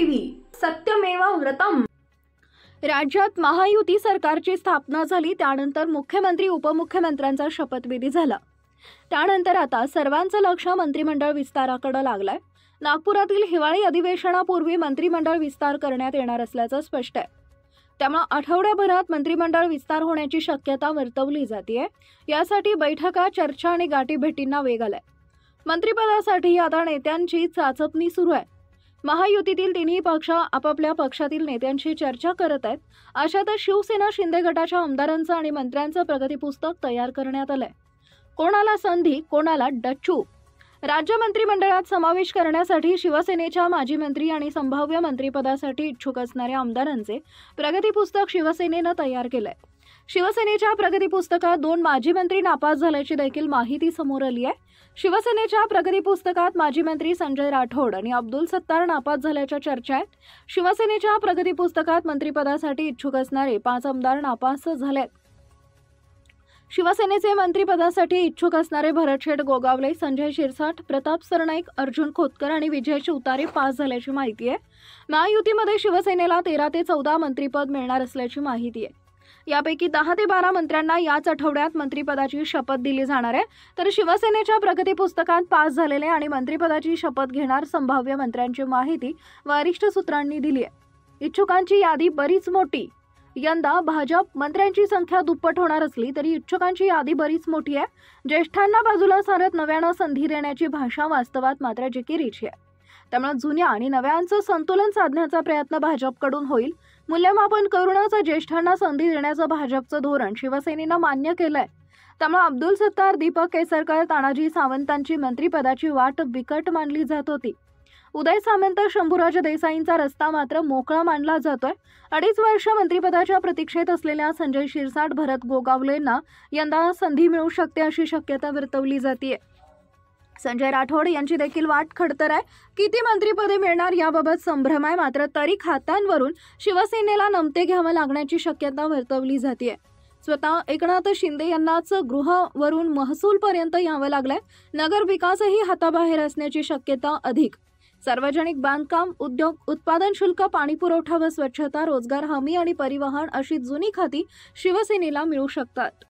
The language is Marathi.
टीव्ही सत्यमेव व्रतम। राज्यात महायुती सरकारची स्थापना झाली त्यानंतर मुख्यमंत्री उपमुख्यमंत्र्यांचा शपथविधी झाला। त्यानंतर आता सर्वांचं लक्ष मंत्रिमंडळ विस्ताराकडे लागलंय। नागपुरातील हिवाळी अधिवेशनापूर्वी मंत्रिमंडळ विस्तार करण्यात येणार असल्याचं स्पष्ट आहे। त्यामुळे आठवड्याभरात मंत्रिमंडळ विस्तार होण्याची शक्यता वर्तवली जाते। यासाठी बैठका, चर्चा आणि गाठीभेटींना वेग आलाय। मंत्रिपदासाठी आता नेत्यांची चाचपणी सुरू आहे। महायुतीतील तिन्ही पक्ष आपापल्या पक्षातील नेत्यांशी चर्चा करत आहेत। अशातच शिवसेना शिंदे गटाच्या आमदारांचं आणि मंत्र्यांचं प्रगती पुस्तक तयार करण्यात आलंय। कोणाला संधी, कोणाला डच्चू। राज्य मंत्रिमंडळात समावेश करण्यासाठी शिवसेनेच्या माजी मंत्री आणि संभाव्य मंत्रिपदासाठी इच्छुक असणाऱ्या आमदारांचे प्रगती पुस्तक शिवसेनेनं तयार केलंय। शिवसेनेच्या प्रगती पुस्तकात 2 माजी मंत्री नापास झाल्याची देखील माहिती समोर आली आहे। शिवसेनेच्या प्रगती पुस्तकात माजी मंत्री संजय राठोड आणि अब्दुल सत्तार नापास झाल्याच्या चर्चा आहेत। शिवसेनेच्या प्रगती पुस्तकात मंत्रिपदासाठी इच्छुक असणारे 5 आमदार नापास झालेत। शिवसेनेचे मंत्रिपदासाठी इच्छुक असणारे भरतशेठ गोगावले, संजय शिरसाट, प्रताप सरनाईक, अर्जुन खोतकर आणि विजय शिवतारे पास झाल्याची माहिती आहे। महायुतीमध्ये शिवसेनेला 13 ते 14 मंत्रिपद मिळणार असल्याची माहिती आहे। यापैकी 10 ते 12 मंत्र्यांना याच आठवड्यात मंत्रिपदाची शपथ दिली जाणार आहे। तर शिवसेनेच्या प्रगती पुस्तकात पास झालेले आणि मंत्रिपदाची शपथ घेणार संभाव्य मंत्र्यांची माहिती वरिष्ठ सूत्रांनी दिली आहे। इच्छुकांची यादी बरीच मोठी। यंदा भाजप मंत्र्यांची संख्या दुप्पट होणार असली तरी इच्छुकांची यादी बरीच मोठी आहे। ज्येष्ठांना बाजूला सारत नव्यानं संधी देण्याची भाषा वास्तवात मात्र जिकिरीची आहे। त्यामुळे जुन्या आणि नव्यांचं संतुलन साधण्याचा प्रयत्न भाजपकडून होईल। मूल्यमापन करूनच ज्येष्ठांना संधी देण्याचं भाजपचं धोरण शिवसेनेनं मान्य केलंय। त्यामुळे अब्दुल सत्तार, दीपक केसरकर, तानाजी सावंतांची मंत्रिपदाची वाट बिकट मानली जात होती। उदय सामंत, शंभूराज देसाईंचा रस्ता मात्र मोकळा मानला जातोय। 2.5 वर्ष मंत्रिपदाच्या प्रतीक्षेत असलेल्या संजय शिरसाट, भरत गोगावलेंना यंदा संधी मिळू शकते अशी शक्यता वर्तवली जाते। संजय राठोड यांची देखील वाट खडतर आहे। किती मंत्रिपदे मिळणार याबाबत संभ्रम आहे, मात्र तरी खात्यांवरून शिवसेनेला नमते घ्यावं लागण्याची शक्यता वर्तवली जाते। स्वतः एकनाथ शिंदे यांनाच गृहावरून महसूलपर्यंत यावं लागलंय। नगर विकासही हाताबाहेर असण्याची शक्यता अधिक। सार्वजनिक बांधकाम, उद्योग, उत्पादन शुल्क, पाणी पुरवठा व स्वच्छता, रोजगार हमी आणि परिवहन अशी जुनी खाती शिवसेनेला मिळू शकतात।